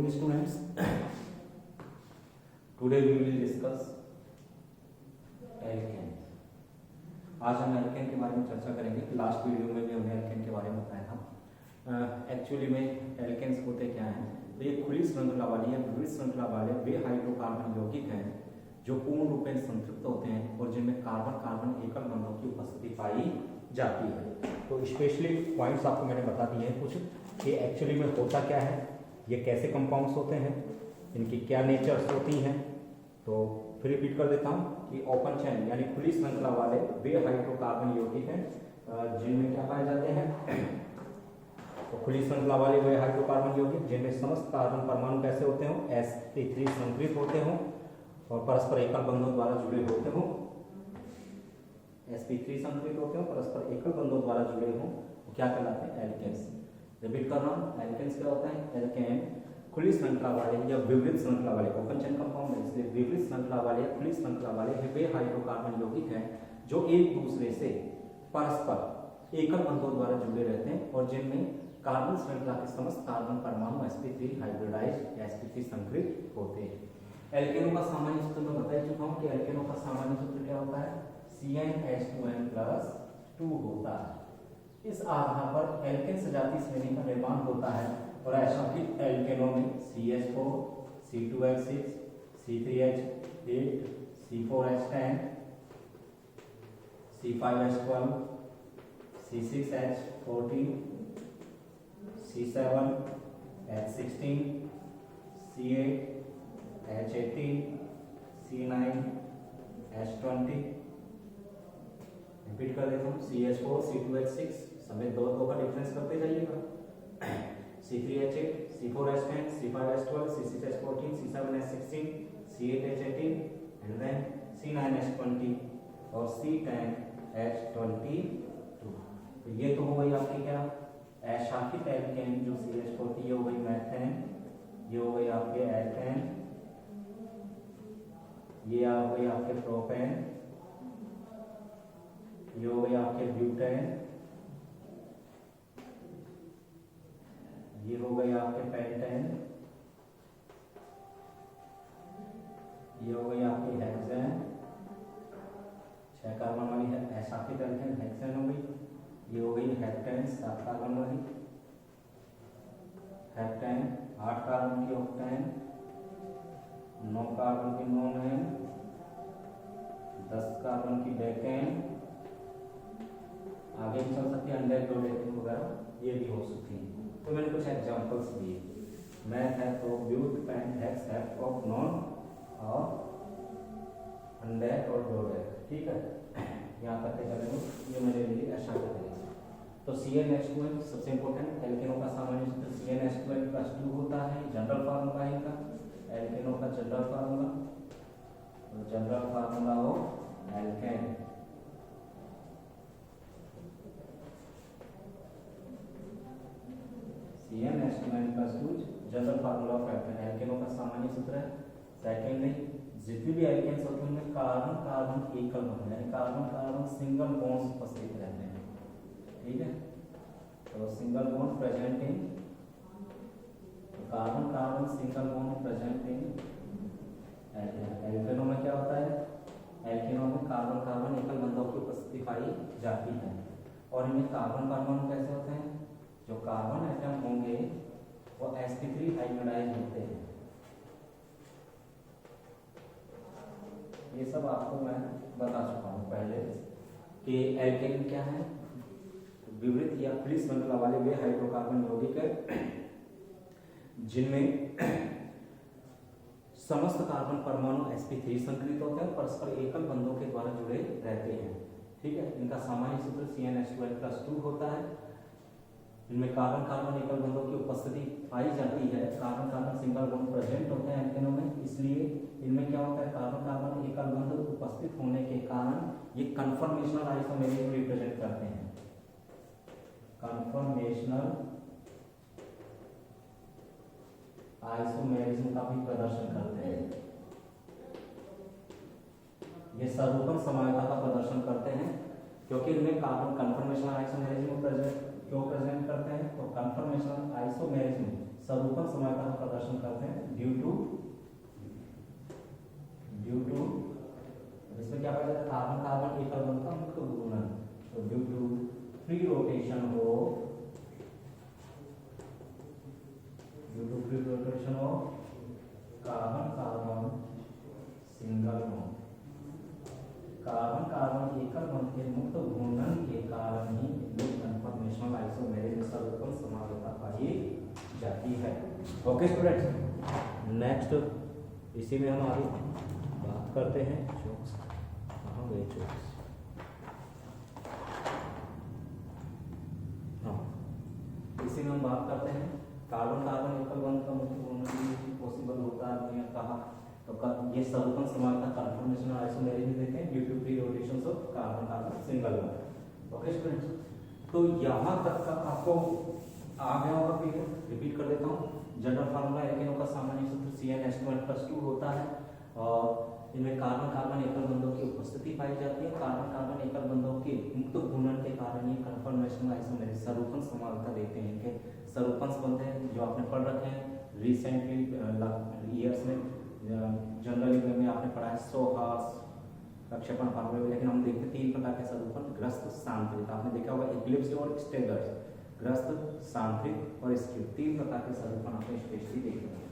morning students. Today we will discuss alkane. आज हम alkene के बारे में चर्चा करेंगे. लास्ट वीडियो में भी हमने एल्केन के बारे में बताया था. एक्चुअली में एल्केन्स होते क्या हैं, तो ये खुली श्रृंखला वाली या विविध श्रृंखला वाले वे हाइड्रोकार्बन यौगिक हैं जो पूर्ण रूप में संतृप्त होते हैं और जिनमें कार्बन कार्बन एकल बंधों की उपस्थिति पाई जाती है. तो स्पेशली पॉइंट्स आपको मैंने बता दिए हैं कुछ कि एक्चुअली में होता क्या है, ये कैसे कंपाउंड्स होते हैं, इनकी क्या नेचर्स होती हैं. तो फिर रिपीट कर देता हूँ कि ओपन चेन यानी खुली श्रृंखला वाले वे हाइड्रोकार्बन यौगिक हैं जिनमें क्या पाए जाते हैं. तो खुली श्रृंखला वाले वे हाइड्रोकार्बन यौगिक जिनमें समस्त कार्बन परमाणु कैसे होते हों, sp3 संकरित होते हों और परस्पर एकल बंधों द्वारा जुड़े होते हों. sp3 संकरित होते हों, परस्पर एकल बंधों द्वारा जुड़े हों, वो क्या कहलाते हैं, एल्केन्स. रिपीट कर रहा हूँ, एल्केन्स क्या होता है, एल्केन खुली श्रृंखला वाले या विविध श्रृंखला वाले, ओपन चेन कंपाउंड है इसलिए विविध श्रृंखला वाले या खुली श्रृंखला वाले वे हाइड्रोकार्बन यौगिक हैं जो एक दूसरे से परस्पर एकल बंधों द्वारा जुड़े रहते हैं और जिनमें कार्बन श्रृंखला के समस्त कार्बन परमाणु sp3 हाइब्रिडाइज्ड या sp3 संकरित होते हैं. एल्केनों का सामान्य सूत्र मैं बता चुका हूँ कि एल्केनों का सामान्य सूत्र क्या होता है, CnH2n+2 होता है. इस आधार पर एल्केन सजातीय श्रेणी का निर्माण होता है और ऐसा कि एल्केनों में CH4, C2H6, C3H8, C4H10, C5H12, C6H14, C7H16, C8H18, C9H20. Repeat कर देता हूँ, CH4, C2H6 समेत दो का डिफरेंस करते जाइएगा. C3H8, C4H10, C5H12, C6H14, C7H16, C8H18 and then C9H20 और C10H22. तो ये तो हो गई आपकी क्या अशाखित एल्केन जो CH4 थी, ये हो गई मेथेन, ये हो गई आपके एल्केन, ये आ गई आपके प्रोपेन, ये हो गई आपके ब्यूटेन, ये हो गई आपके पेंटेन, ये हो गई आपकी हेक्सेन, 6 कार्बन वाली है अशाखित एल्केन हेक्सेन हो गई. ये हो गई हेप्टेन 7 कार्बन वाली, हेप्टेन 8 कार्बन की ऑक्टेन, 9 कार्बन की नोनेन, 10 कार्बन की डेकेन. आगे भी चल सकती है अंडरडोडेकेन वगैरह, ये भी हो सकती है. तो मैंने कुछ एग्जांपल्स दिए. मैथ है तो ब्यूट, पेंट, हेक्स, हेप्ट, ऑफ, नॉन और अंडर और डोडेक. ठीक है, यहाँ करते चलेंगे. ये मैंने लिए अशाखित एल्केन. तो CnH2n सबसे इंपॉर्टेंट, एल्केनों का सामान्य सूत्र CnH2n+2 होता है. जनरल फार्मूला है इनका, एल्केनों का जनरल फार्मूला. तो जनरल फार्मूला हो alkane. CnH2n+2 general formula of alkane. एल्केनों का सामान्य सूत्र है. सेकेंडली, जितनी भी एल्केन्स होते हैं उनमें कार्बन कार्बन एकल बंध यानी कार्बन कार्बन सिंगल बॉन्ड्स उपस्थित रहते हैं. ठीक है, तो single bond present in carbon carbon single bond present in एल्केनों में क्या होता है, एल्केनों में कार्बन कार्बन एकल बंधों की उपस्थिति पाई जाती है और इनमें कार्बन परमाणु कैसे होते हैं, जो कार्बन एटम होंगे वो sp3 हाइब्रिडाइज्ड होते हैं. ये सब आपको मैं बता चुका हूँ पहले कि एल्केन क्या है, विविध या खुली श्रृंखला वाले वे हाइड्रोकार्बन यौगिक है जिनमें समस्त कार्बन परमाणु sp3 संकरित होते हैं, परस्पर एकल बंधों के द्वारा जुड़े रहते हैं. ठीक है, इनका सामान्य सूत्र CnH2n+2 होता है. इनमें कार्बन कार्बन एकल बंधों की उपस्थिति पाई जाती है. Carbon carbon single bond present होते हैं एल्केनों में, इसलिए इनमें क्या होता है, कार्बन कार्बन एकल बंध उपस्थित होने के कारण ये कन्फर्मेशनल आइसोमेरिज्म रिप्रेजेंट करते हैं. कन्फर्मेशनल आइसोमेरिज्म का भी प्रदर्शन करते हैं. ये सरूपन समानता का प्रदर्शन करते हैं क्योंकि इनमें कार्बन कन्फर्मेशनल आइसोमेरिज्म क्यों प्रेजेंट करते हैं? तो कंफर्मेशन आइसोमेरिज्म स्वरूपन समानता का प्रदर्शन करते हैं ड्यू टू इसमें क्या पाया जाता है? कार्बन कार्बन एकल बंध का मुक्त घूर्णन। तो ड्यू टू फ्री रोटेशन हो carbon carbon single bond, carbon carbon एकल बंध के मुक्त घूर्णन के कारण ही कंफर्मेशनल आइसोमेरिज्म स्वरूपन समानता पाई जाती है। ओके स्टूडेंट्स, नेक्स्ट इसी में हम आगे बात करते हैं चोक्स। कहाँ गए चोक्स? हाँ, इसी में हम बात करते हैं कार्बन कार्बन एकल बंध का मुक्त घूर्णन पॉसिबल होता है हमने कहा। तो ये स्वरूपन समानता कंफर्मेशनल आइसोमेरिज्म देते हैं due to free rotation of carbon carbon single bond. Okay students, तो यहाँ तक का आपको आ गया होगा। फिर रिपीट कर देता हूँ। जनरल फार्मूला एल्केनों का सामान्य सूत्र CnH2n+2 होता है और इनमें कार्बन कार्बन एकल बंधों की उपस्थिति पाई जाती है। कार्बन कार्बन एकल बंधों के मुक्त घूर्णन के कारण ये कंफर्मेशनल आइसोमेरिज्म स्वरूपन समानता देते हैं। इनके स्वरूपन बनते हैं जो आपने पढ़ रखे हैं रिसेंटली ईयर्स में, जनरली में आपने पढ़ा है सोहास प्रक्षेपण फार्मूले में। लेकिन हम देखते हैं 3 प्रकार के स्वरूपन, ग्रस्त, सांतरिक। आपने देखा होगा इक्लिप्स और स्टेगर्स, ग्रस्त, सांतरिक और स्क्यू, 3 प्रकार के स्वरूपन आपने स्पेशली देखे हैं।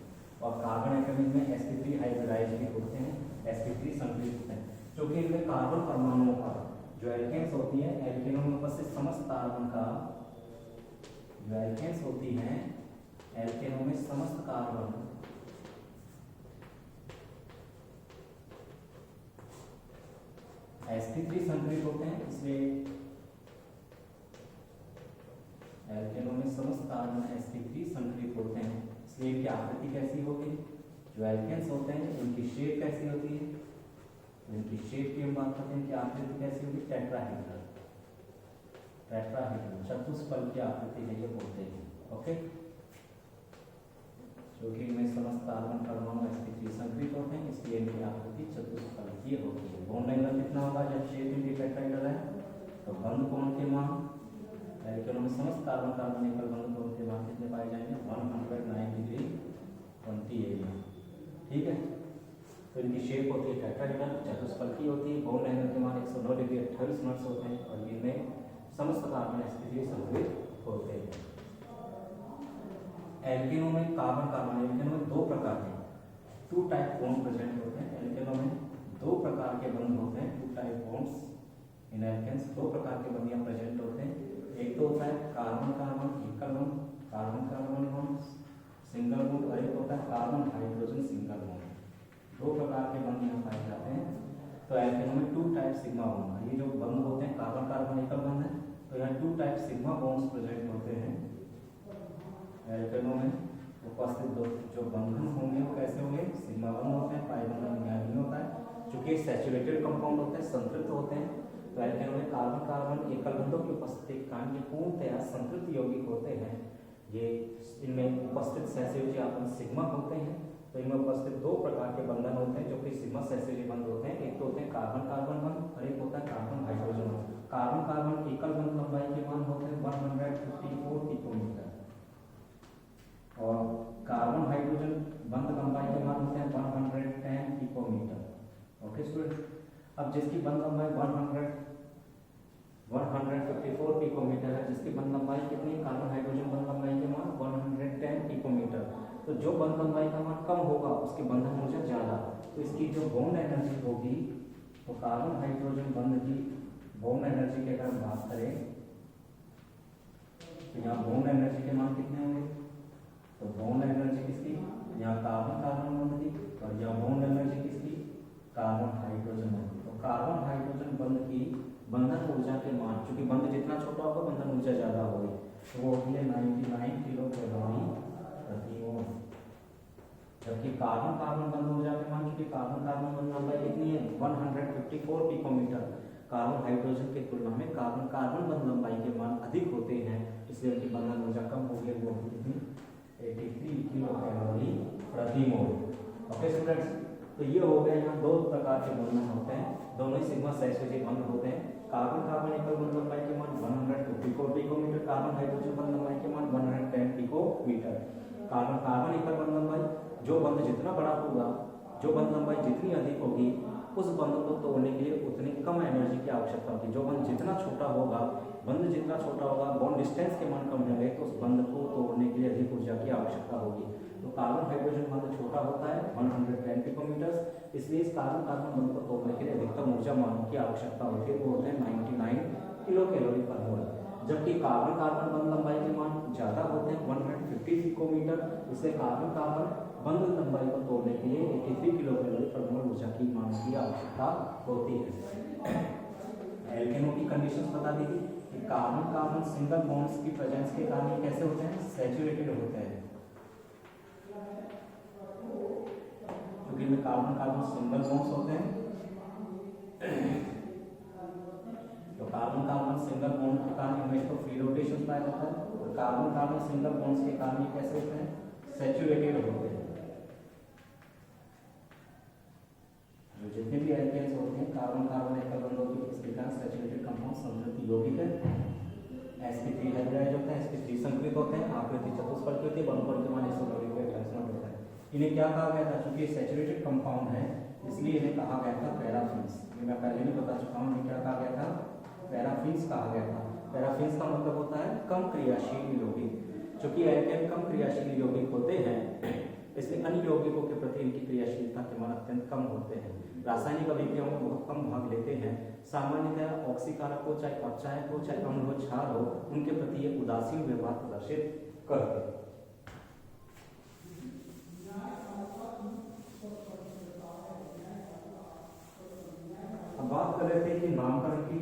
और कार्बन एटम में sp3 हाइब्रिडाइज भी होते हैं, sp3 संतुलित होते हैं, जो कि इनमें कार्बन परमाणुओं का जो एल्केन्स होती है, एल्केनों में उपस्थित समस्त कार्बन का जो एल्केन्स होती हैं, एल्केनों में समस्त कार्बन sp3 संतुलित होते हैं। इसलिए एल्केनों में समस्त कार्बन sp3 संतुलित होते हैं। इसलिए इनकी आकृति कैसी होगी? जो एल्केन्स होते हैं इनकी शेप कैसी होती है? इनकी शेप की हम बात करते हैं कि आकृति कैसी होगी? टेट्राहेड्रल, चतुष्फल की आकृति है ये बोलते हैं। ओके, क्योंकि इनमें समस्त कार्बन परमाणु sp3 संतुलित होते हैं, इसलिए इनकी आकृति चतुष्फल की होती है। बॉन्ड एंगल कितना होगा जब शेप इनकी टेट्राहेड्रल है? तो बंध कोण के मान एल्केनों में समस्त कार्बन कार्बन एकल बंध कोण के मान कितने पाए जाएंगे? 109 डिग्री 20 एरिया। ठीक है, तो इनकी शेप होती है टेट्राहेड्रल, चतुष्फल की होती है। बॉन्ड एंगल के मान 109 डिग्री 28 मिनट्स होते हैं और इनमें समस्त कार्बन sp3 संतुलित होते हैं। एल्केनों में कार्बन कार्बन एल्केनों में 2 प्रकार के 2 टाइप बॉन्ड प्रेजेंट होते हैं। एल्केनों में 2 प्रकार के बंध होते हैं, 2 टाइप बॉन्ड्स इन एल्केन्स। 2 प्रकार के बंध यहाँ प्रेजेंट होते हैं। एक तो होता है कार्बन कार्बन एकल bond, carbon carbon bond single bond, और एक होता है कार्बन हाइड्रोजन सिंगल बॉन्ड। 2 प्रकार के बंध यहाँ पाए जाते हैं। तो एल्केनों में 2 टाइप सिग्मा बॉन्ड, ये जो बंध होते हैं कार्बन कार्बन एकल बंध है, तो यहाँ 2 टाइप सिग्मा बॉन्ड्स प्रेजेंट होते हैं। एल्केनों में उपस्थित जो बंधन होंगे वो कैसे होंगे? सिग्मा बंध होते हैं, पाई बंधन यहाँ नहीं होता है। चूंकि सैचुरेटेड कंपाउंड होते हैं, संतृप्त होते हैं, तो एल्केनों में कार्बन कार्बन एकल बंधों की उपस्थिति के कारण ये पूर्णतया संतृप्त यौगिक होते हैं। ये इनमें उपस्थित सहसंयोजी आबंध सिग्मा होते हैं। तो इनमें उपस्थित 2 प्रकार के बंधन होते हैं जो कि सिग्मा सहसंयोजी बंध होते हैं। एक तो होते हैं कार्बन कार्बन बंध और एक होता है कार्बन हाइड्रोजन बंध। कार्बन कार्बन एकल बंध लंबाई के मान होते हैं 154 पिकोमीटर और कार्बन हाइड्रोजन बंध लंबाई के मान होते हैं 110 पिकोमीटर। ओके स्टूडेंट, अब जिसकी बंध लंबाई 154 पिकोमीटर है, जिसकी बंध लंबाई कितनी? कार्बन हाइड्रोजन बंध लंबाई के मान 110 पिकोमीटर। तो जो बंध लंबाई का मान कम होगा उसकी बंधन ऊर्जा ज्यादा, तो इसकी जो बॉन्ड एनर्जी होगी, तो कार्बन हाइड्रोजन बंध की बॉन्ड एनर्जी की अगर हम बात करें तो यहाँ बॉन्ड एनर्जी के मान कितने होंगे? तो बॉन्ड एनर्जी किसकी? यहाँ कार्बन कार्बन बंध की, और यहाँ बॉन्ड एनर्जी किसकी? कार्बन हाइड्रोजन बंध की। तो कार्बन हाइड्रोजन बंध की बंधन ऊर्जा के मान, चूंकि बंध जितना छोटा होगा बंधन ऊर्जा ज्यादा होगी, तो वो होती है 99 किलो कैलोरी प्रति मोल। जबकि कार्बन कार्बन बंध ऊर्जा के मान, चूंकि कार्बन कार्बन बंध लंबाई कितनी है? 154 पिकोमीटर। कार्बन हाइड्रोजन की तुलना में कार्बन कार्बन बंध लंबाई के मान अधिक होते हैं, इसलिए उनकी बंधन ऊर्जा कम होगी, वो कितनी? 83 किलो कैलोरी प्रति मोल। ओके स्टूडेंट्स, तो ये हो गया। यहाँ 2 प्रकार के बंधन होते हैं, दोनों ही सिग्मा सहसंयोजी बंध होते हैं। कार्बन कार्बन एकल बंध लंबाई के मान 102 पिकोमीटर, कार्बन हाइड्रोजन बंध लंबाई के मान 110 पिकोमीटर। कार्बन कार्बन एकल बंध लंबाई, जो बंध जितना बड़ा होगा, जो बंध लंबाई जितनी अधिक होगी, उस बंध को तोड़ने के लिए उतनी कम एनर्जी की आवश्यकता होगी। जो बंध जितना छोटा होगा, बंध जितना छोटा होगा, बॉन्ड डिस्टेंस के मान कम होंगे, तो उस बंध को तोड़ने के लिए अधिक ऊर्जा की आवश्यकता होगी। तो कार्बन हाइड्रोजन बंध छोटा होता है 110 पिकोमीटर, इसलिए इस कार्बन कार्बन बंध को तोड़ने के लिए अधिकतम ऊर्जा मान की आवश्यकता होती है, वो होते हैं 99 किलो कैलोरी पर मोल। जबकि कार्बन कार्बन बंध लंबाई के मान ज्यादा होते हैं 150 पिकोमीटर, इससे कार्बन कार्बन बंध लंबाई को तोड़ने के लिए 83 किलो कैलोरी पर मोल ऊर्जा की मान की आवश्यकता होती है। एल्केनों की कंडीशंस बता दी कि कार्बन कार्बन सिंगल बॉन्ड्स की प्रेजेंस के कारण कैसे होते हैं, सैचुरेटेड होते हैं। क्योंकि इनमें कार्बन कार्बन सिंगल बॉन्ड्स होते हैं, तो कार्बन कार्बन सिंगल बॉन्ड के कारण इनमें तो फ्री रोटेशन पाया जाता है, और कार्बन कार्बन सिंगल बॉन्ड्स के कारण कैसे होते हैं, सैचुरेटेड होते हैं। जो जितने भी एल्केन्स होते हैं, कार्बन कार्बन एकल बंधों की स्थितियां सैचुरेटेड कंपाउंड संतृप्ति यौगिक है। sp3 हाइब्रिडाइज होते हैं, sp3 संकलित होते हैं, आकृति चतुष्फलकी होती है, बंधुपद के मान इसोमेरिक ट्रांसफर होता है। इन्हें क्या कहा गया था, क्योंकि सैचुरेटेड कंपाउंड है इसलिए इन्हें कहा गया था पैराफिन्स। ये मैं पहले भी बता चुका हूँ, इन्हें क्या कहा गया था, पैराफिन्स कहा गया था। पैराफिन्स का मतलब होता है कम क्रियाशील यौगिक। चूंकि एल्केन कम क्रियाशील यौगिक होते हैं, इसलिए अन्य यौगिकों के प्रति इनकी क्रियाशीलता के मान अत्यंत कम होते हैं, रासायनिक अभिक्रियाओं में बहुत कम भाग लेते हैं। सामान्यतः ऑक्सीकारक हो, चाहे अपचायक हो, चाहे अम्ल हो, क्षार हो, उनके प्रति ये उदासीन व्यवहार प्रदर्शित करते हैं। अब बात कर रहे थे कि नामकरण की,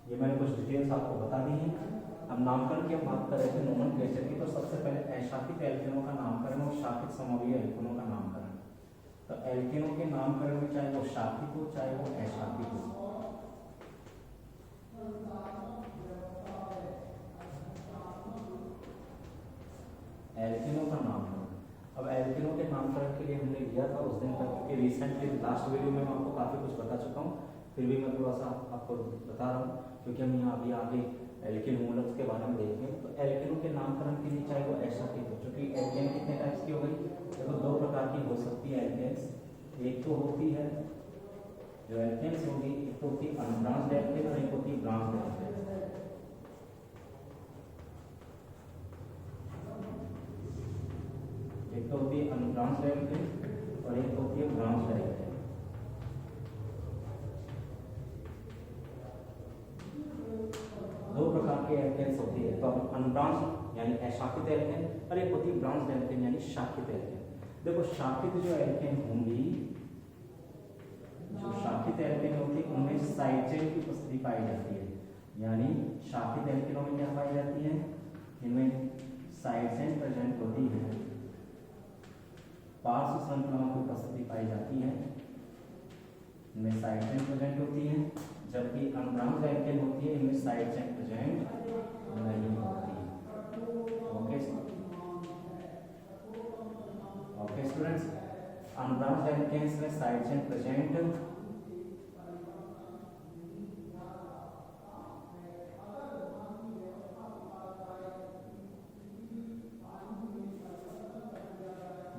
ये मैंने कुछ डिटेल्स आपको बता दी हैं। अब नामकरण की हम बात कर रहे थे नोमेनक्लेचर की, तो सबसे पहले अशाखित एल्केनों का नामकरण और शाखित समूहीय एल्केनों का नामकरण। तो एल्केनों के नामकरण में चाहे वो शाखित हो चाहे वो अशाखित हो, एल्केनों का नामकरण। अब एल्केनों के नामकरण के लिए हमने लिया था उस दिन तक, क्योंकि रिसेंटली लास्ट वीडियो में मैं आपको काफ़ी कुछ बता चुका हूँ, फिर भी मैं थोड़ा सा आपको बता रहा हूँ, क्योंकि हम यहाँ अभी आगे एल्केन मूलक के बारे में देखेंगे। तो एल्केनों के नामकरण के लिए चाहे वो अशाखित हो, क्योंकि एल्केन कितने टाइप्स की हो गई, देखो दो प्रकार की हो सकती है एल्केन्स। एक तो होती है जो एल्केन्स होगी, एक तो होती है अनब्रांच्ड एल्केन और एक होती है ब्रांच्ड एल्केन। एक तो होती है अनब्रांच्ड एल्केन और एक होती है ब्रांच्ड एल्केन। दो प्रकार के एल्केन्स होती है, तो अनब्रांच्ड यानी अशाखित एल्केन और एक होती है ब्रांच्ड एल्केन यानी शाखित एल्केन। देखो शाखित जो एल्केन होंगी, जो शाखित एल्केन होती है उनमें साइड चेन की उपस्थिति पाई जाती है। यानी शाखित एल्केनों में क्या पाई जाती है, इनमें साइड चेन प्रेजेंट होती है, पार्श्व श्रृंखलाओं की उपस्थिति पाई जाती है, इनमें साइड चेन प्रेजेंट होती है। जबकि अनब्रांच्ड एल्केन होती है, इनमें साइड चेन प्रेजेंट नहीं होती। ओके स्टूडेंट्स, अनब्रांच्ड एल्केन्स में side chain present,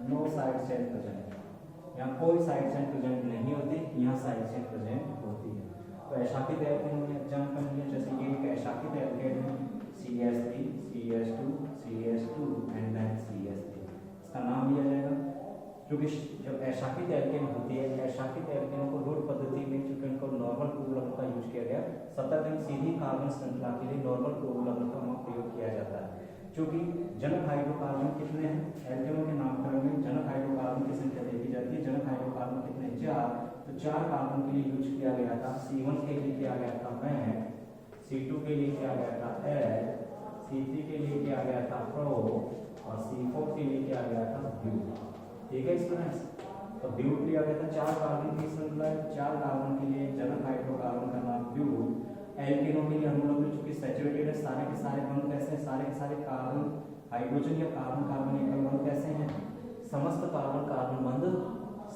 no side chain present, यहाँ कोई साइड चेन प्रेजेंट नहीं होती, यहाँ साइड चेन प्रेजेंट होती है। तो अशाखित एल्केन में एग्जांपल लिया, जैसे कि एक अशाखित एल्केन है CH3 CH2 CH2 and then CH3, इसका नाम लिया जाएगा। क्योंकि जब अशाखित एल्केन होती है, अशाखित एल्केनों को रोड पद्धति में चूंकि उनको नॉर्मल पूर्वलग्न का यूज किया गया, 17 दिन सीधी कार्बन श्रृंखला के लिए नॉर्मल पूर्वलग्न का प्रयोग किया जाता है। क्योंकि जनक हाइड्रोकार्बन कितने हैं, एल्केनों के नामकरण में जनक हाइड्रोकार्बन की संख्या देखी जाती है। जनक हाइड्रोकार्बन कितने, 4, तो 4 कार्बन के लिए यूज किया गया था। C1 के लिए किया गया था मैग, C2 के लिए किया गया था एड, C3 के लिए किया गया था प्रो और C4 के लिए किया गया था ब्यूट। ठीक है स्टूडेंट्स, तो ब्यूट लिया गया था, 4 कार्बन की श्रृंखला, 4 कार्बन के लिए जनक हाइड्रोकार्बन का नाम ब्यूट। एल्केनों के लिए हम लोग चूंकि सैचुरेटेड है, सारे के सारे बंध कैसे हैं, सारे के सारे कार्बन हाइड्रोजन या कार्बन कार्बन एकल बंध कैसे हैं, समस्त कार्बन कार्बन बंध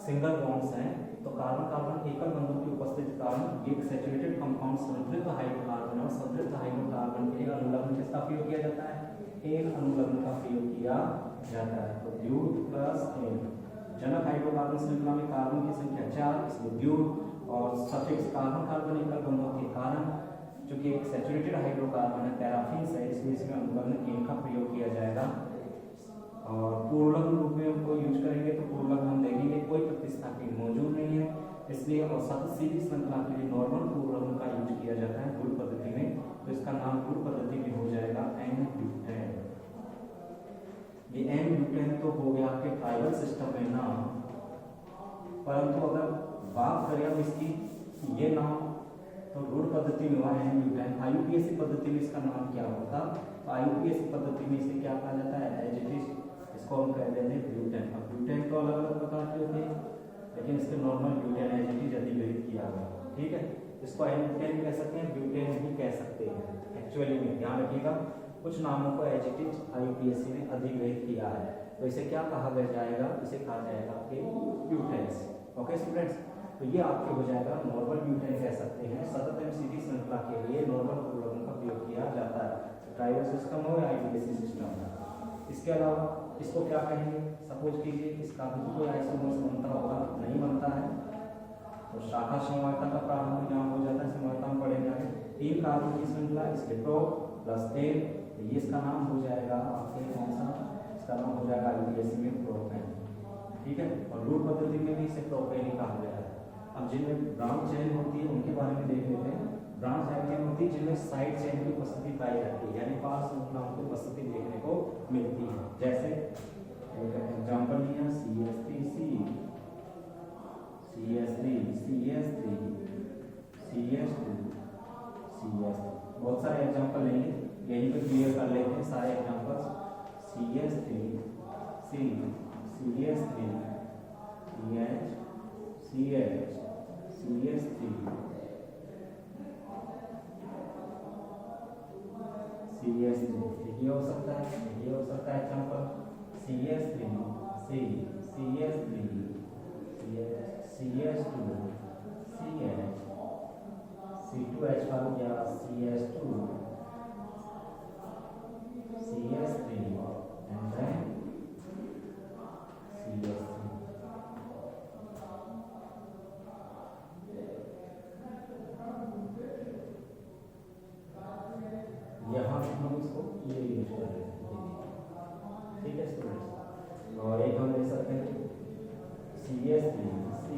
सिंगल बॉन्ड्स हैं। तो कार्बन कार्बन एकल बंधों की उपस्थिति के कारण एक सैचुरेटेड कंपाउंड संतृप्त हाइड्रोकार्बन और संतृप्त हाइड्रोकार्बन के लिए अनुलग्न किसका प्रयोग किया जाता है? एन अनुलग्न का प्रयोग किया जाता है। तो ब्यूट प्लस एन, जनक हाइड्रोकार्बन श्रृंखला में कार्बन की संख्या 4, इसलिए ब्यूट, और सफिक्स कार्बन कार्बन एकल बंधों के कारण चूंकि एक सैचुरेटेड हाइड्रोकार्बन है पैराफिन है, इसलिए इसमें अनुलग्न एन का प्रयोग किया जाएगा। और पूर्णलग्न रूप में हमको यूज करेंगे तो पूर्णलग्न हम देखेंगे कोई प्रतिस्थापी मौजूद नहीं है, इसलिए और सतत सीधी श्रृंखला के लिए नॉर्मल पूर्णलग्न का यूज किया जाता है गुण पद्धति में, तो इसका नाम गुण पद्धति में हो जाएगा एन ब्यूटेन। ये एन ब्यूटेन तो हो गया आपके ट्राइबल सिस्टम में नाम, परंतु अगर बात करें अब इसकी ये नाम तो गुण पद्धति में हुआ एन ब्यूटेन। आईयूपीएसी पद्धति में इसका नाम क्या होता? तो आईयूपीएसी पद्धति में इसे क्या कहा जाता है? एज इट इज, इसको हम कह देते हैं ब्यूटेन। अब ब्यूटेन तो अलग अलग प्रकार के होते हैं, लेकिन इसके normal butane as it is अधिग्रहित किया गया, ठीक है। इसको एन ब्यूटेन भी कह सकते हैं, ब्यूटेन भी कह सकते हैं। एक्चुअली में ध्यान रखिएगा कुछ नामों को एज इट इज आईयूपीएसी ने अधिग्रहित किया है, तो इसे क्या कहा जाएगा? इसे कहा जाएगा आपके ब्यूटेन्स। ओके स्टूडेंट्स, तो ये आपके हो जाएगा नॉर्मल ब्यूटेन कह सकते हैं। सतत एवं सीधी श्रृंखला के लिए नॉर्मल पूर्वलग्न का प्रयोग किया जाता है, ट्राइबल सिस्टम हो या आईयूपीएसी सिस्टम हो। इसके अलावा इसको क्या कहेंगे? सपोज कीजिए इसका भी कोई आइसोमर्स बनता होगा, नहीं बनता है, तो शाखा समवायता का प्रारंभ यहाँ हो जाता है। समवायता में पढ़ेंगे 3 कार्बन की श्रृंखला, इसके प्रो प्लस 10, ये इसका नाम हो जाएगा आपके कौन सा? इसका नाम हो जाएगा आईयूपीएसी में प्रोपेन, ठीक है। और रूट पद्धति में भी इसे प्रोपेन ही कहा गया है। अब जिनमें ब्रांच चेन होती है उनके बारे में देख लेते हैं। ब्रांच चेन होती है जिनमें साइड चेन की उपस्थिति पाई जाती है, यानी पार्श्व श्रृंखलाओं की उपस्थिति देखने को मिलती है। जैसे एग्जांपल लिया CH3C, CH3, CH3, CH2, CH3, बहुत सारे एग्जांपल लेंगे, यहीं पे क्लियर कर लेते हैं सारे examples. CH3, C, CH3, CH, CH, CH3, CH3, ये हो सकता है, ये हो सकता है example. CH3, C, CH3, CH2, CH, C2H वाला क्या? CH2, CH3 and then CH3। यहाँ हम इसको ये यूज कर रहे हैं, ठीक है स्टूडेंट्स। और एक हम ले सकते हैं CH3, C,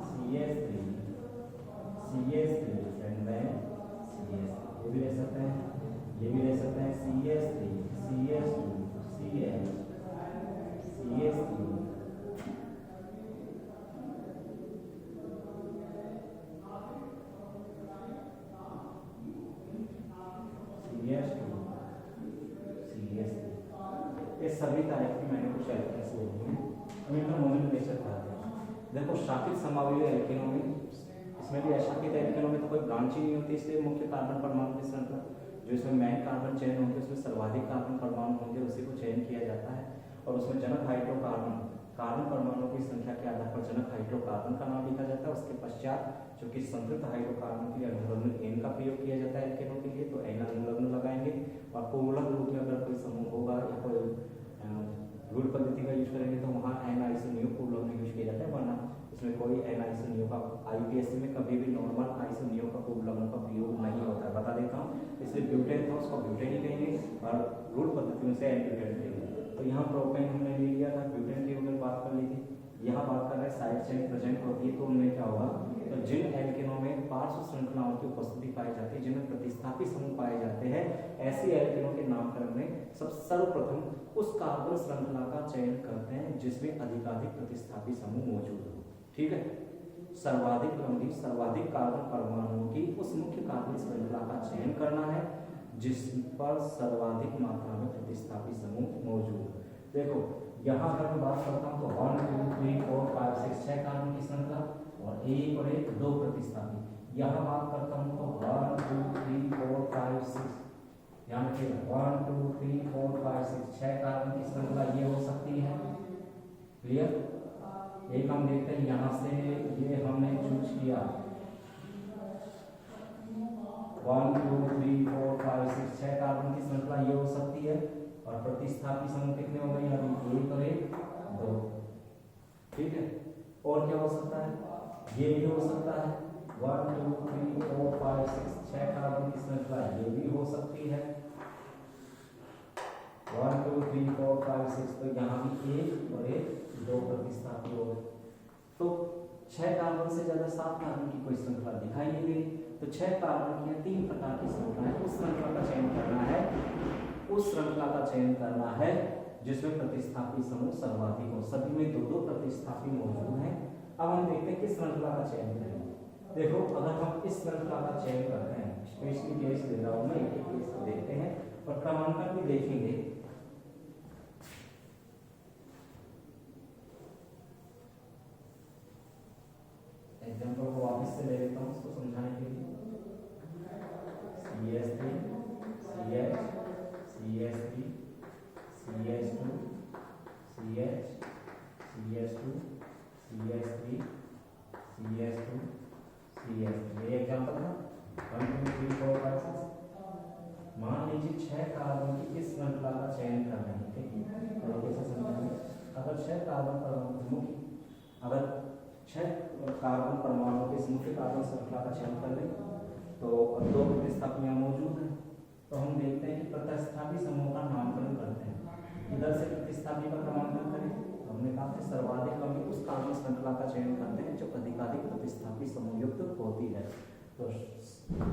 CH3, CH3 and then CH3, ये भी ले सकते हैं, ये भी ले सकते हैं CH3, CH2, CH, CH3, ये सभी टाइप की मैंने कुछ एल्केन्स ले ली हैं। हम इनका नोमेनक्लेचर कराते हैं। देखो शाखित समावयव एल्केनों में, इसमें भी अशाखित एल्केनों में तो कोई ब्रांच ही नहीं होती, इसलिए मुख्य कार्बन परमाणु की श्रृंखला जो इसमें मेन कार्बन चयन होंगे उसमें सर्वाधिक कार्बन परमाणु होंगे, उसी को चयन किया जाता है। और उसमें जनक हाइड्रोकार्बन, कार्बन परमाणु की संख्या के आधार पर जनक हाइड्रोकार्बन का नाम लिखा जाता है। उसके पश्चात जो कि संतृप्त हाइड्रोकार्बन के लिए अनुलग्न एन का प्रयोग किया जाता है एल्केनों के लिए, तो एन अनुलग्न लगाएंगे। और पूर्णलग्न रूप में अगर कोई समूह होगा या कोई गुण पद्धति का यूज करेंगे तो वहाँ एन आइसोनियो पूर्णलग्न यूज किया जाता है, वरना इसमें कोई एन आइसोनियो का आईयूपीएसी में कभी भी नॉर्मल आइसोनियो का पूर्णलग्न का प्रयोग नहीं होता है, बता देता हूँ। इसलिए ब्यूटेन था उसको ब्यूटेन ही कहेंगे और गुण पद्धति से एन ब्यूटेन कहेंगे। तो यहाँ प्रोपेन हमने ले लिया था, ब्यूटेन की हमने बात कर ली थी। यहाँ बात कर रहे हैं साइड चेन प्रेजेंट होती है, तो उनमें क्या होगा? तो जिन एल्केनों में पार्श्व श्रृंखलाओं की उपस्थिति पाई जाती है, जिनमें प्रतिस्थापी समूह पाए जाते हैं, ऐसी एल्केनों के नामकरण में सर्वप्रथम उस कार्बन श्रृंखला का चयन करते हैं जिसमें अधिकाधिक प्रतिस्थापी समूह मौजूद हो, ठीक है। सर्वाधिक लंबी सर्वाधिक कार्बन परमाणुओं की उस मुख्य कार्बन श्रृंखला का चयन करना है जिस पर सर्वाधिक मात्रा में प्रतिस्थापी समूह मौजूद। देखो यहाँ अगर मैं बात करता हूँ तो 1 2 3 4 5 6 6 कार्बन की श्रृंखला और एक और एक 2 प्रतिस्थापी। यहाँ बात करता हूँ तो 1 2 3 4 5 6, ध्यान रखिएगा 1 2 3 4 5 6 6 कार्बन की श्रृंखला ये हो सकती है। क्लियर? एक हम देखते हैं यहाँ से ये हमने चूज किया 1 2 3 4 5 6 6 कार्बन की श्रृंखला ये हो सकती है। और प्रतिस्थापी समूह कितने हो गए? अभी 1 और 1 2, ठीक है। और क्या हो सकता है? ये भी हो सकता है 1 2 3 4 5 6 6 कार्बन की श्रृंखला ये भी हो सकती है 1 2 3 4 5 6। तो यहाँ भी 1 और 1 2 प्रतिस्थापी हो गए। तो 6 कार्बन से ज्यादा 7 कार्बन की कोई श्रृंखला दिखाई नहीं गई। तो 6 कार्बन की 3 प्रकार की श्रृंखलाएं, उस श्रृंखला का चयन करना है, उस श्रृंखला का चयन करना है जिसमें प्रतिस्थापी समूह सर्वाधिक हो, सभी में 2 2 प्रतिस्थापी मौजूद हैं। अब हम देखते हैं किस श्रृंखला का चयन करेंगे। देखो अगर हम इस श्रृंखला का चयन करते हैं, स्पेशली केस ले रहा हूं मैं, एक केस देखते हैं और क्रमांकन भी देखेंगे। एग्जाम्पल को वापस से ले लेता हूँ उसको समझाने के लिए। CH3 CH CH3 CH2 CH CH2 CH3 CH2 CH3। ये एग्जाम्पल था 1 2 3 4 5 6। मान लीजिए 6 कार्बन की इस श्रृंखला का चयन करना है, ठीक है। तरीके से समझाएंगे। अगर 6 कार्बन परमाणु, अगर 6 कार्बन परमाणु के इस मुख्य कार्बन श्रृंखला का चयन कर लें तो 2 प्रतिस्थापियां मौजूद हैं। तो हम देखते हैं कि प्रतिस्थापी समूह का नामकरण करते हैं। इधर से प्रतिस्थापी का क्रमांकन करें, हमने कहा कि सर्वाधिक हम उस कार्बन श्रृंखला का चयन करते हैं जो अधिकाधिक प्रतिस्थापी समूह युक्त होती है। तो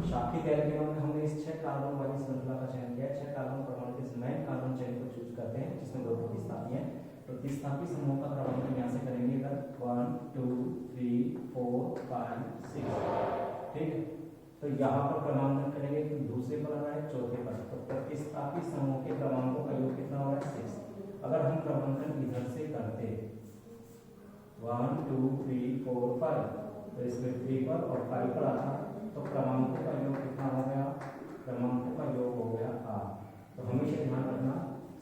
शाखित एल्केनों में हमने इस 6 कार्बन वाली श्रृंखला का चयन किया। 6 कार्बन परमाणु के इस मेन कार्बन चयन को चूज करते हैं जिसमें 2 प्रतिस्थापी हैं। प्रतिस्थापी समूह का क्रमांकन यहाँ से करेंगे इधर 1 2 3 4 5 6, ठीक है। तो यहाँ पर क्रमांकन करेंगे तो दूसरे पर आ रहा है, चौथे पर। तो प्रतिस्थापी समूह के क्रमांकों का योग कितना हो रहा है? 6। अगर हम क्रमांकन इधर से करते 1 2 3 4 5, तो इसमें 3 पर और 5 पर आता है, तो क्रमांकों का योग कितना हो गया? क्रमांकों का योग हो गया 8। तो हमेशा ध्यान रखना,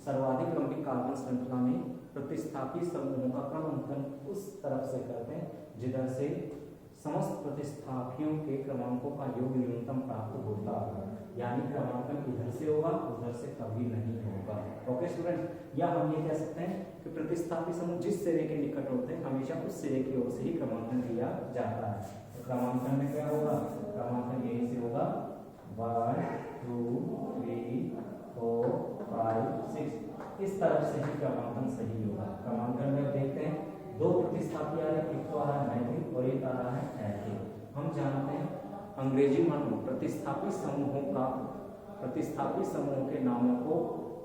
सर्वाधिक लंबी कार्बन श्रृंखला में प्रतिस्थापी समूहों का क्रमांकन उस तरफ से करते हैं जिधर से समस्त प्रतिस्थापियों के क्रमांकों का योग न्यूनतम प्राप्त होता है। यानी क्रमांकन इधर से होगा, उधर से कभी नहीं होगा। Okay student. या हम ये कह सकते हैं कि प्रतिस्थापी समूह जिस सिरे के निकट होते हैं हमेशा उस सिरे की ओर से ही क्रमांकन दिया जाता है। तो क्रमांकन में क्या होगा? क्रमांकन यही से होगा 1 2 3 4 5 6। इस तरफ से ही क्रमांकन सही होगा। क्रमांकन में देखते हैं 2 प्रतिस्थापी आ रहे हैं, एक तो आ रहा है मैथिल और एक आ रहा है एल्केन। हम जानते हैं अंग्रेजी में प्रतिस्थापी समूहों का, प्रतिस्थापी समूह के नामों को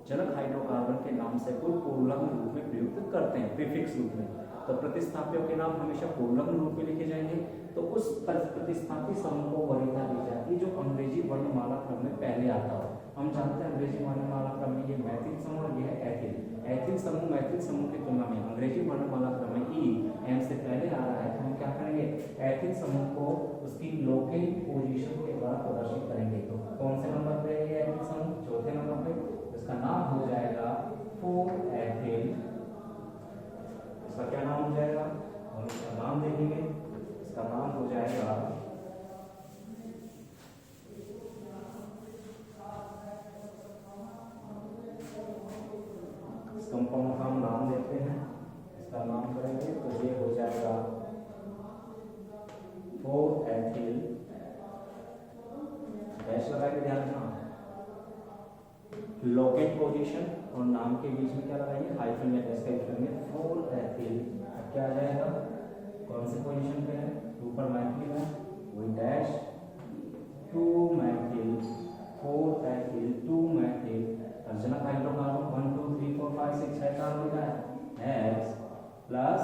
जनक हाइड्रोकार्बन के नाम से कोई पूर्वलग्न रूप में प्रयुक्त करते हैं, प्रीफिक्स रूप में। तो प्रतिस्थापियों के नाम हमेशा पूर्वलग्न रूप में लिखे जाएंगे। तो उस प्रतिस्थापी समूह को वरीयता दी जाती है जो अंग्रेजी वर्णमाला क्रम में पहले आता हो। हम जानते हैं अंग्रेजी वर्णमाला क्रम में ये मैथिल समूह और ये है एथिल। एथिल समूह मैथिल समूह की तुलना में अंग्रेजी वर्णमाला क्रम में ई एम से पहले आ रहा है। तो हम क्या करेंगे? एथिल समूह को उसकी लोकेल पोजीशन के द्वारा प्रदर्शित करेंगे। तो कौन से नंबर पे है एथिल समूह? चौथे नंबर पे। इसका नाम हो जाएगा 4 एथिल। इसका क्या नाम हो जाएगा? हम इसका नाम देखेंगे, इसका नाम हो जाएगा कंपाउंड का हम नाम देते हैं, इसका नाम करेंगे तो ये हो जाएगा 4 एथिल। डैश लगा के ध्यान रखना, लोकेट पोजीशन और नाम के बीच में क्या लगाएंगे? हाइफन या डैश का यूज करेंगे। 4 एथिल क्या आ जाएगा? कौन से पोजीशन पे है? 2 पर मैथिल है, वही डैश 2 मैथिल 4 एथिल 2 मैथिल। जनक हाइड्रोकार्बन 1 2 3 4 5 6 6 कार्बन का है X प्लस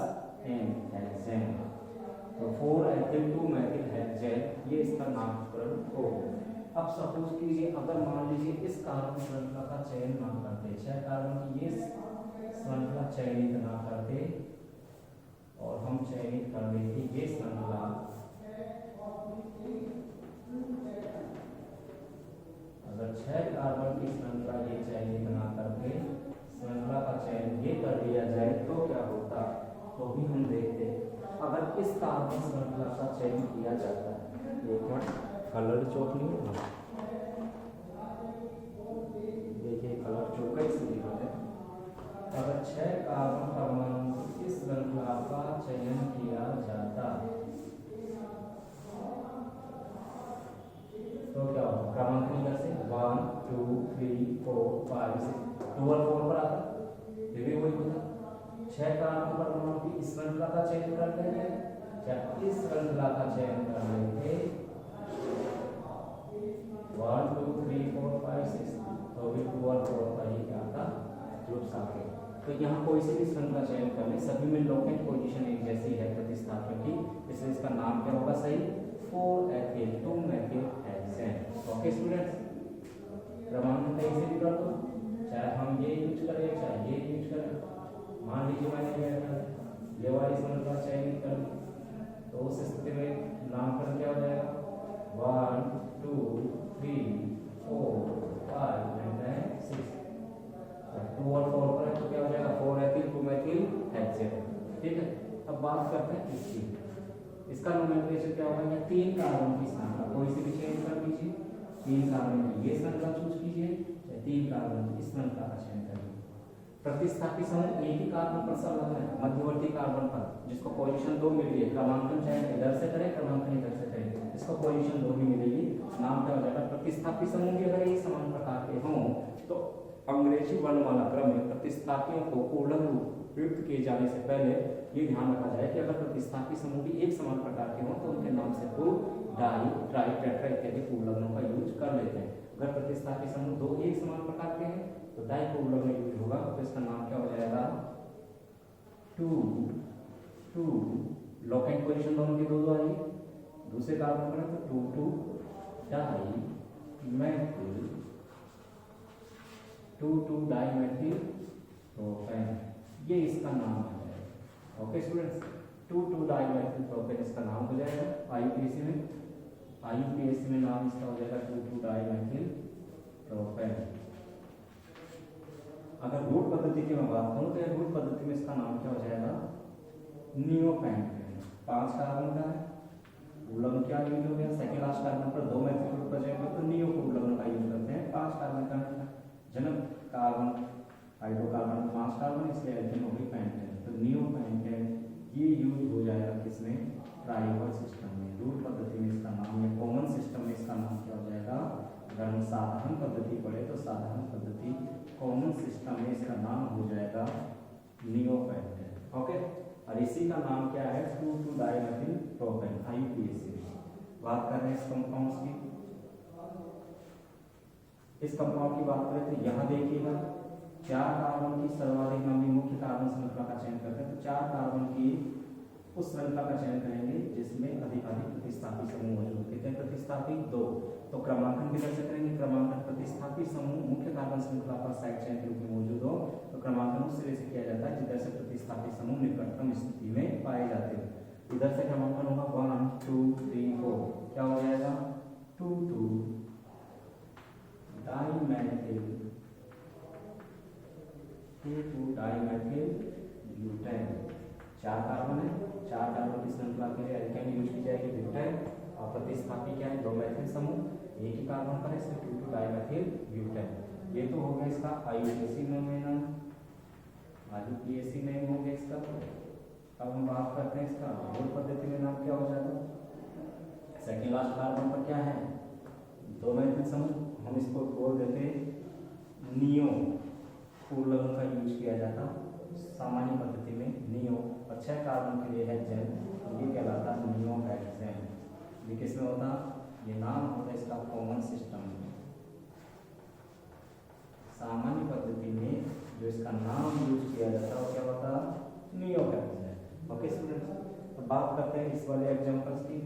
N हेक्सेन। तो 4 एथिल 2 मैथिल हेक्सेन, ये इसका नामकरण हो। अब सपोज कीजिए अगर मान लीजिए इस कार्बन श्रृंखला का चयन ना करते, 6 कार्बन की ये श्रृंखला चयनित ना करते और हम चयनित कर देते ये श्रृंखला, अगर 6 कार्बन की श्रृंखला ये चयनित ना करके श्रृंखला का चयन ये कर लिया जाए तो क्या होता? तो भी हम देखते हैं अगर इस कार्बन श्रृंखला का चयन किया जाता है, एक मिनट कलर चौक नहीं होगा, देखिए कलर चौक इसलिए होता है, अगर 6 कार्बन परमाणु इस श्रृंखला का चयन किया जाता तो क्या होगा, क्रमांकन इधर से 1 2 3 4 5 6 2 और 4 पर आता, ये भी वही होता। 6 कार्बन परमाणु की इस श्रृंखला का चयन कर लेंगे, क्या इस श्रृंखला का चयन कर लेंगे 1 2 3 4 5 6, तो भी 2 और 4 पर ही क्या आता, ग्रुप साथ। तो यहाँ कोई से भी श्रृंखला चयन कर ले, सभी में लोकेट पोजीशन एक जैसी है प्रतिस्थापन की, इसलिए इसका नाम क्या होगा सही, 4-ethyl 2-methyl hexane. Okay students, क्रमांकन कहीं से भी कर दो, चाहे हम ये यूज करें चाहे ये यूज करें। मान लीजिए मैंने ये वाली श्रृंखला चयन कर, तो उस स्थिति में नामकरण क्या हो जाएगा, 1 2 3 4 5 एंड 6, 2 और 4 पर तो क्या हो जाएगा 4-ethyl 2-methyl हेक्सेन। ठीक है, अब बात करते हैं इसकी, इसका नोमेनक्लेचर क्या होगा, या 3 कार्बन की श्रृंखला कोई से भी चयन कर लीजिए, 3 कार्बन की ये श्रृंखला चूज कीजिए या 3 कार्बन की श्रृंखला का चयन करिए। प्रतिस्थापी समूह एक ही कार्बन पर संलग्न है, मध्यवर्ती कार्बन पर, जिसको पोजीशन 2 मिली है, क्रमांकन चाहे इधर से करें क्रमांकन इधर से करें, इसको पोजीशन 2 ही मिलेगी, नाम क्या हो जाएगा। प्रतिस्थापी समूह भी अगर एक समान प्रकार के हों तो अंग्रेजी वर्णमाला क्रम में प्रतिस्थापियों को पूर्ण रूप प्रयुक्त किए जाने से पहले ये ध्यान रखा जाए कि अगर प्रतिस्थापी समूह भी एक समान प्रकार के हों तो उनके नाम से पूर्व डाई ट्राई टेट्रा इत्यादि पूर्वलग्नों का यूज कर लेते हैं। अगर प्रतिस्थापी समूह 2 एक समान प्रकार के हैं तो डाई पूर्वलग्न यूज होगा, तो इसका नाम क्या हो जाएगा 2 लोकेट पोजीशन दोनों की 2 आएगी, दूसरे कार्बन पर तो 2 dimethyl 2 dimethyl propane, ये इसका नाम हो जाएगा। Okay students, 2 dimethyl propane इसका नाम हो जाएगा। आईयूपीएससी में नाम इसका हो जाएगा 2 डाई मेथिल प्रोपेन। अगर रूट पद्धति की मैं बात करूं तो रूट पद्धति में इसका नाम क्या हो जाएगा, नियोपेंटेन। 5 कार्बन का है, पूर्वलग्न क्या यूज हो गया, सेकंड लास्ट कार्बन पर 2 मेथिल ग्रुप प्रेजेंट है तो नियो पूर्वलग्न का यूज करते हैं। 5 कार्बन का जनक कार्बन हाइड्रोकार्बन 5 कार्बन, इसलिए एल्केन हो गई पेंटेन, तो नियोपेंटेन ये यूज हो जाएगा किसमें, ट्राइबल सिस्टम में। रूट पद्धति में इसका नाम या कॉमन सिस्टम में इसका नाम क्या हो जाएगा, अगर हम साधारण पद्धति पढ़े तो साधारण पद्धति कॉमन सिस्टम में इसका नाम हो जाएगा नियोपेंटेन। ओके, और इसी का नाम क्या है 2 डाइमेथिल प्रोपेन। आईयूपीएससी में बात कर रहे हैं इस कंपाउंड्स की। इस कंपाउंड की बात करें तो यहाँ देखिएगा 4 कार्बन की सर्वाधिक लंबी मुख्य कार्बन श्रृंखला का चयन करते हैं, तो 4 कार्बन की उस श्रृंखला का चयन करेंगे जिसमें अधिकाधिक प्रतिस्थापी समूह मौजूद, कितने प्रतिस्थापी 2, तो क्रमांकन किधर से करेंगे, क्रमांकन प्रतिस्थापी समूह मुख्य कार्बन श्रृंखला पर साइड चेन के रूप में मौजूद हो तो क्रमांकन उस सिरे से किया जाता है जिधर से प्रतिस्थापी समूह निकटतम स्थिति में पाए जाते हैं। इधर से क्रमांकन होगा 1 2 3 4, क्या हो जाएगा 2 डाइमेथिल 2 डाइमेथिल ब्यूटेन। 4 कार्बन है, 4 कार्बन की श्रृंखला के लिए एल्केन यूज की जाएगी ब्यूटेन, और प्रतिस्थापी क्या है 2 मेथिल समूह, एक ही कार्बन पर है इसलिए 2 डाइमेथिल ब्यूटेन। ये तो हो गया इसका आईयूपीएससी में नाम, आईयूपीएससी में हो गया इसका। अब हम बात करते हैं इसका रूट पद्धति में नाम क्या हो जाता है। सेकेंड लास्ट कार्बन पर क्या है 2 मेथिल समूह, हम इसको बोल देते नियो पूर्वलग्न का यूज किया जाता सामान्य पद्धति में नियो, और 6 कार्बन के लिए हेक्सेन, ये कहलाता नियो हेक्सेन। ये किसमें होता, ये नाम होता है इसका कॉमन सिस्टम में। सामान्य पद्धति में जो इसका नाम यूज किया जाता है वो क्या होता नियो हेक्सेन। ओके स्टूडेंट्स, तो बात करते हैं इस वाले एग्जांपल्स की।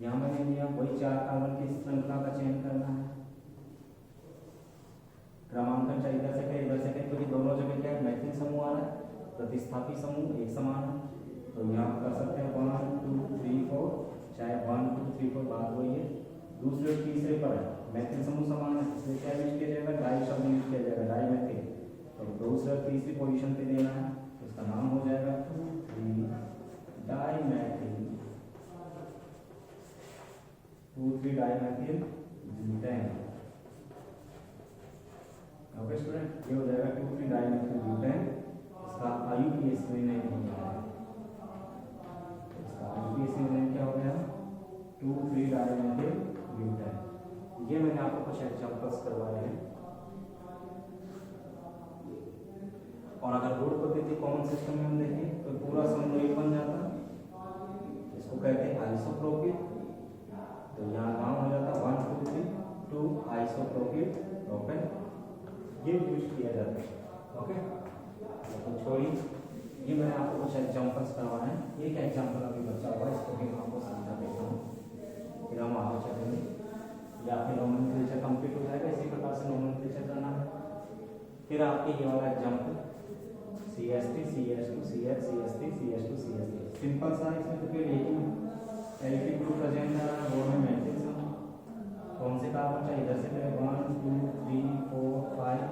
यहाँ मैंने लिया वही 4 कार्बन की श्रृंखला का चयन करना है, क्रमांकन चाहिए इधर से करें इधर से करें, क्योंकि दोनों जगह क्या है मेथिल समूह आ रहा है, प्रतिस्थापी समूह एक समान है, तो यहाँ कर सकते हैं 1 2 3 4, चाहे 1 2 3 4 बात वही है। दूसरे और तीसरे पर मेथिल समूह समान है, इसलिए क्या यूज किया जाएगा डाई शब्द यूज किया जाएगा डाई मेथिल, तो दूसरे और तीसरी पोजीशन पे देना है, तो इसका नाम हो जाएगा 2,3 dimethyl 2,3 dimethyl butane. Okay student, ये हो जाएगा 2,3 डाइमेथिल ब्यूटेन। इसका IUPAC नेम हो गया, इसका IUPAC नेम क्या हो गया 2,3 डाइमेथिल ब्यूटेन। ये मैंने आपको कुछ एग्जांपल्स करवाए हैं। और अगर रोड पद्धति कॉमन सिस्टम में हम देखें तो पूरा समूह एक बन जाता, इसको कहते हैं आइसोप्रोपिल। तो यहाँ नाम हो जाता 1 2 3 2 आइसोप्रोपिल प्रोपेन, ये यूज किया जाता है। ओके, तो छोड़िए, ये मैंने आपको कुछ एग्जांपल्स करवाए हैं। एक एग्जांपल अभी बचा हुआ है, इसको भी मैं आपको समझा देता हूँ, फिर हम आगे चलेंगे। या फिर नोमेनक्लेचर कंप्लीट हो जाएगा। इसी प्रकार से नोमेनक्लेचर करना है। फिर आपके ये वाला example CH3 CH2 CH CH3 CH2 CH3, simple सा, इसमें तो फिर एक ही एल्किल ग्रुप प्रेजेंट है, वो है मेथिल समूह। कौन से कार्बन चाहिए, इधर से पहले 1 2 3 4 5,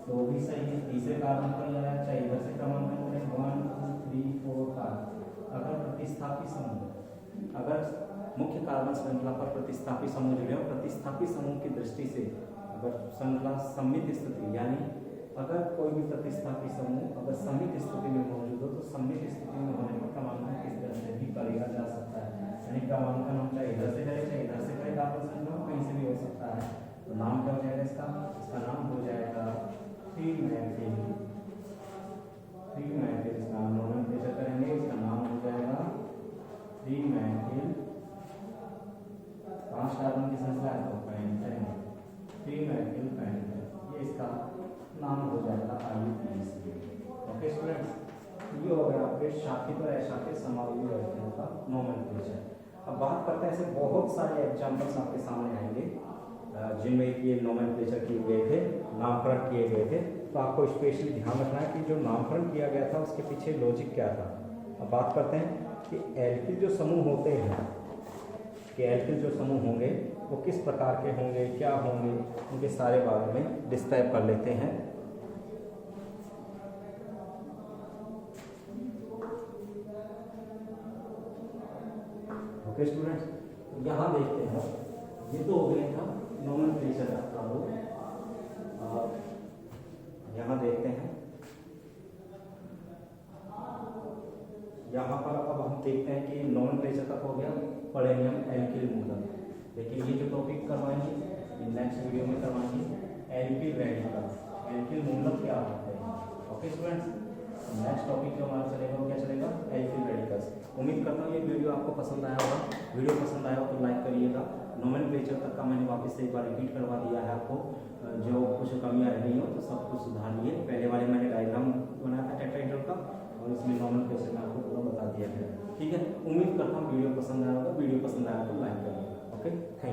तो भी सही है। तीसरे कार्बन पर जाना चाहिए, इधर से क्रमांकन करें 1 2 3 4 5। अगर प्रतिस्थापी समूह, अगर मुख्य कार्बन श्रृंखला पर प्रतिस्थापी समूह जुड़े हो, प्रतिस्थापी समूह की दृष्टि से अगर श्रृंखला सममित स्थिति, यानी अगर कोई भी प्रतिस्थापी समूह अगर सममित स्थिति में मौजूद हो, तो सममित स्थिति में होने पर क्रमांकन किस तरह से भी करेगा जा सकता है। यानी क्रमांकन हम चाहे इधर से करें चाहे इधर से करें, कार्बन श्रृंखला कहीं से भी हो सकता है। तो नाम क्या हो जाएगा इसका, इसका नाम हो जाएगा 3-मेथिल। इसका नोमेनक्लेचर करेंगे, इसका नाम हो जाएगा 3-मेथिल। 5 कार्बन की श्रृंखला है तो पेंटेन, 3-मेथिल पेंटेन, ये इसका नाम हो जाएगा IUPAC। ओके स्टूडेंट्स, ये हो गया आपके शाखित और अशाखित समावली अध्ययन का नोमेनक्लेचर। अब बात करते हैं, ऐसे बहुत सारे एग्जांपल्स आपके सामने आएंगे जिनमें ये नोमेनक्लेचर किए गए थे, नामकरण किए गए थे। तो आपको स्पेशली ध्यान रखना है कि जो नामकरण किया गया था उसके पीछे लॉजिक क्या था। अब बात करते हैं कि एल्किल जो समूह होते हैं, कि एल्किल जो समूह होंगे वो किस प्रकार के होंगे, क्या होंगे, उनके सारे बारे में डिस्क्राइब कर लेते हैं। ओके स्टूडेंट्स, यहाँ देखते हैं, ये तो हो गया था नोमेनक्लेचर का वो। यहाँ देखते हैं, यहाँ पर अब हम देखते हैं कि नोमेनक्लेचर तक हो गया, पढ़ेंगे हम एल्किल मूलक। लेकिन ये जो टॉपिक करवाएंगे ये नेक्स्ट वीडियो में करवाएंगे, एल्किल रेडिकल्स, एल्किल मूलक क्या होते हैं। ओके स्टूडेंट्स, नेक्स्ट टॉपिक जो हमारा चलेगा वो क्या चलेगा, एल्किल रेडिकल्स। उम्मीद करता हूँ ये वीडियो आपको पसंद आया होगा। वीडियो पसंद आया हो तो लाइक करिएगा। नोमेनक्लेचर तक का मैंने वापस से एक बार रिपीट करवा दिया है आपको, जो कुछ कमियाँ रही हो तो सब कुछ सुधार लिए। पहले वाले मैंने डायग्राम बनाया था टेट्राहेड्रल का, और इसमें नोमेनक्लेचर में आपको पूरा बता दिया गया। ठीक है, उम्मीद करता हूँ वीडियो पसंद आया होगा। वीडियो पसंद आया तो लाइक करिएगा। Okay, thank you.